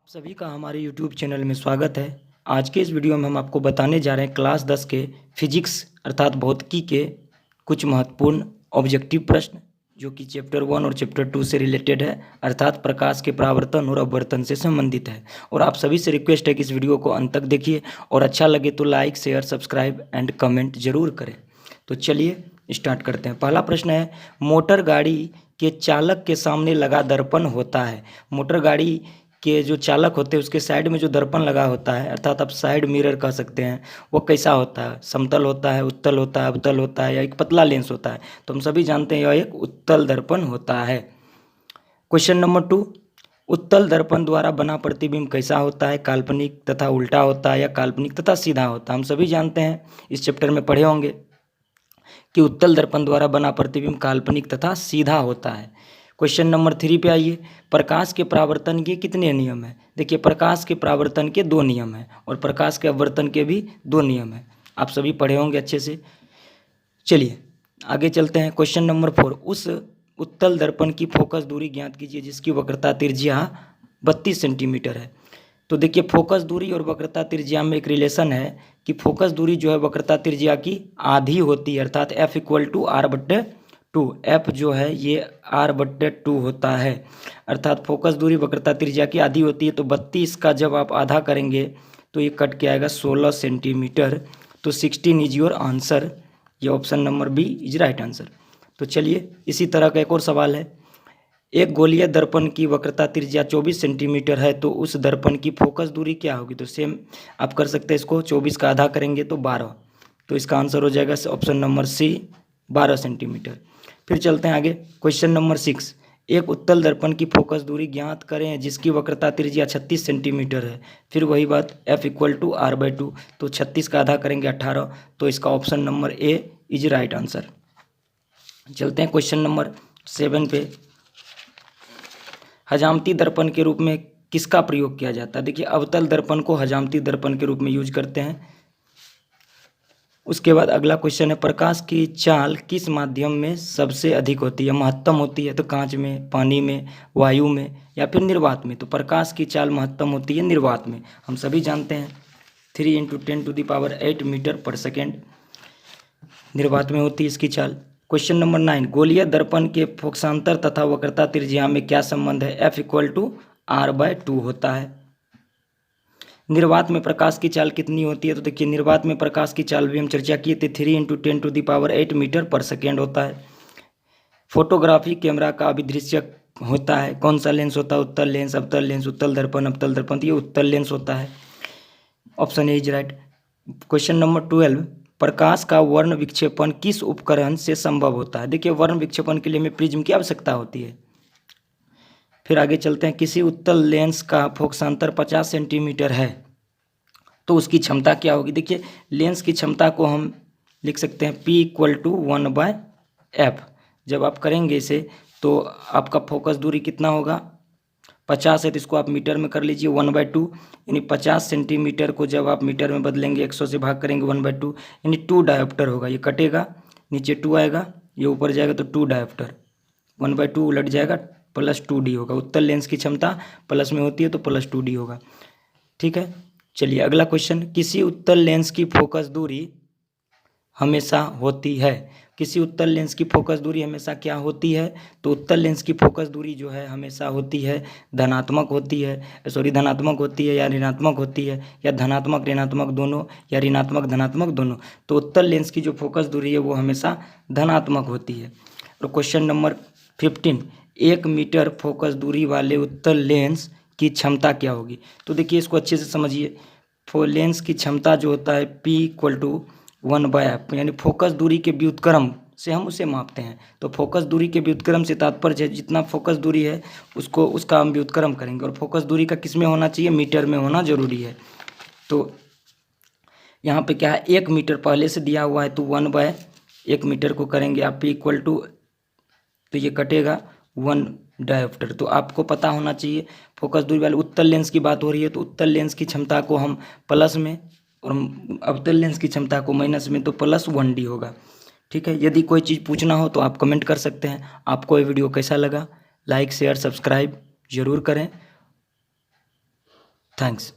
सभी का हमारे YouTube चैनल में स्वागत है। आज के इस वीडियो में हम आपको बताने जा रहे हैं क्लास 10 के फिजिक्स अर्थात भौतिकी के कुछ महत्वपूर्ण ऑब्जेक्टिव प्रश्न जो कि चैप्टर 1 और चैप्टर 2 से रिलेटेड है, अर्थात प्रकाश के परावर्तन और अपवर्तन से संबंधित है। और आप सभी से रिक्वेस्ट है कि इस वीडियो को अंत तक देखिए और अच्छा लगे तो like, share, subscribe and comment जरूर करें। तो चलिए स्टार्ट करते हैं। पहला प्रश्न है, मोटर गाड़ी के चालक के सामने लगा दर्पण होता है। मोटर गाड़ी के जो चालक होते हैं उसके साइड में जो दर्पण लगा होता है, अर्थात आप साइड मिरर कह सकते हैं, वो कैसा होता है? समतल होता है, उत्तल होता है, अवतल होता है या एक पतला लेंस होता है? तो हम सभी जानते हैं यह एक उत्तल दर्पण होता है। क्वेश्चन नंबर 2, उत्तल दर्पण द्वारा बना प्रतिबिंब कैसा होता है? काल्पनिक तथा उल्टा होता है या काल्पनिक तथा सीधा होता है? हम सभी जानते हैं, इस चैप्टर में पढ़े होंगे कि उत्तल दर्पण द्वारा बना प्रतिबिंब काल्पनिक तथा सीधा होता है। क्वेश्चन नंबर 3 पे आइए, प्रकाश के परावर्तन के कितने नियम हैं? देखिए, प्रकाश के परावर्तन के 2 नियम हैं और प्रकाश के अपवर्तन के भी 2 नियम हैं। आप सभी पढ़े होंगे अच्छे से। चलिए आगे चलते हैं। क्वेश्चन नंबर 4, उस उत्तल दर्पण की फोकस दूरी ज्ञात कीजिए जिसकी वक्रता त्रिज्या 32 सेंटीमीटर है। तो देखिए, फोकस दूरी और वक्रता त्रिज्या में एक रिलेशन है कि फोकस दूरी जो है वक्रता त्रिज्या की आधी होती है, अर्थात F=R/2। F जो है ये R/2 होता है, अर्थात फोकस दूरी वक्रता त्रिज्या की आधी होती है। तो 32 का जब आप आधा करेंगे तो ये कट के आएगा 16 सेंटीमीटर। तो 16 इज योर आंसर। ये option number B is right answer. तो चलिए इसी तरह का एक और सवाल है, एक गोलीय दर्पण की वक्रता त्रिज्या 24 सेंटीमीटर है तो उस दर्पण की फोकस दूरी क्या होगी? तो सेम आप कर सकते हैं, इसको 24 का आधा करेंगे तो 12। तो इसका आंसर हो जाएगा ऑप्शन नंबर सी, 12 सेंटीमीटर। फिर चलते हैं आगे। क्वेश्चन नंबर 6, एक उत्तल दर्पण की फोकस दूरी ज्ञात करें जिसकी वक्रता त्रिज्या 36 सेंटीमीटर है। फिर वही बात, F=R/2। तो 36 का आधा करेंगे 18। तो इसका option number A is right answer. चलते हैं क्वेश्चन नंबर 7 पे, हजामती दर्पण के रूप में किसका प्रयोग किया जाता है? देखिए, अवतल दर्पण को हजामती दर्पण के रूप में यूज करते हैं। उसके बाद अगला क्वेश्चन है, प्रकाश की चाल किस माध्यम में सबसे अधिक होती है? महत्तम होती है तो कांच में, पानी में, वायु में या फिर निर्वात में? तो प्रकाश की चाल महत्तम होती है निर्वात में। हम सभी जानते हैं 3 × 10⁸ मीटर पर सेकेंड निर्वात में होती है इसकी चाल। क्वेश्चन नंबर 9, गोलीय दर्पण के फोकसांतर तथा वक्रता त्रिज्या में क्या संबंध है? F=R/2 होता है। निर्वात में प्रकाश की चाल कितनी होती है? तो देखिए, निर्वात में प्रकाश की चाल भी हम चर्चा किए थे, 3 × 10⁸ मीटर पर सेकेंड होता है। फोटोग्राफी कैमरा का अभिदृश्यक होता है, कौन सा लेंस होता है? उत्तल लेंस, अवतल लेंस, उत्तल दर्पण, अवतल दर्पण। तो ये उत्तल लेंस होता है, option A is right. Question number 12, प्रकाश का वर्ण विक्षेपण किस उपकरण से संभव होता है? देखिए, वर्ण विक्षेपण के लिए हमें प्रिज्म की आवश्यकता होती है। फिर आगे चलते हैं, किसी उत्तल लेंस का फोकसांतर 50 सेंटीमीटर है तो उसकी क्षमता क्या होगी? देखिए, लेंस की क्षमता को हम लिख सकते हैं P=1/F। जब आप करेंगे इसे तो आपका फोकस दूरी कितना होगा? 50 है तो इसको आप मीटर में कर लीजिए, 1/2 यानी 50 सेंटीमीटर को जब आप मीटर में बदलेंगे 100 से भाग करेंगे 1/2 यानी 2 डायोप्टर होगा। ये कटेगा, नीचे 2 आएगा, ये ऊपर जाएगा तो 2 डायोप्टर, 1/2 उलट जाएगा, +2D होगा। उत्तल लेंस की क्षमता प्लस में होती है तो +2D होगा। ठीक है, चलिए अगला क्वेश्चन, किसी उत्तल लेंस की फोकस दूरी हमेशा होती है? किसी उत्तल लेंस की फोकस दूरी हमेशा क्या होती है? तो उत्तल लेंस की फोकस दूरी जो है हमेशा होती है धनात्मक होती है, धनात्मक होती है या ऋणात्मक होती है, या धनात्मक ऋणात्मक दोनों, या ऋणात्मक धनात्मक दोनों। तो उत्तल लेंस की जो फोकस दूरी है वो हमेशा धनात्मक होती है। और क्वेश्चन नंबर 15, 1 मीटर फोकस दूरी वाले उत्तल लेंस की क्षमता क्या होगी? तो देखिए, इसको अच्छे से समझिए। लेंस की क्षमता जो होता है P=1/F, यानी फोकस दूरी के व्युत्क्रम से हम उसे मापते हैं। तो फोकस दूरी के व्युत्क्रम से तात्पर्य है जितना फोकस दूरी है उसका हम व्युत्क्रम करेंगे, और फोकस दूरी का किस में होना चाहिए? मीटर में होना जरूरी है। तो यहाँ पे क्या है, 1 मीटर पहले से दिया हुआ है तो 1/1 मीटर को करेंगे आप P=, तो ये कटेगा 1 डायोप्टर। तो आपको पता होना चाहिए, फोकस दूरी वाले उत्तल लेंस की बात हो रही है तो उत्तल लेंस की क्षमता को हम प्लस में और अवतल लेंस की क्षमता को माइनस में, तो +1D होगा। ठीक है, यदि कोई चीज़ पूछना हो तो आप कमेंट कर सकते हैं। आपको ये वीडियो कैसा लगा? लाइक, शेयर, सब्सक्राइब जरूर करें। थैंक्स।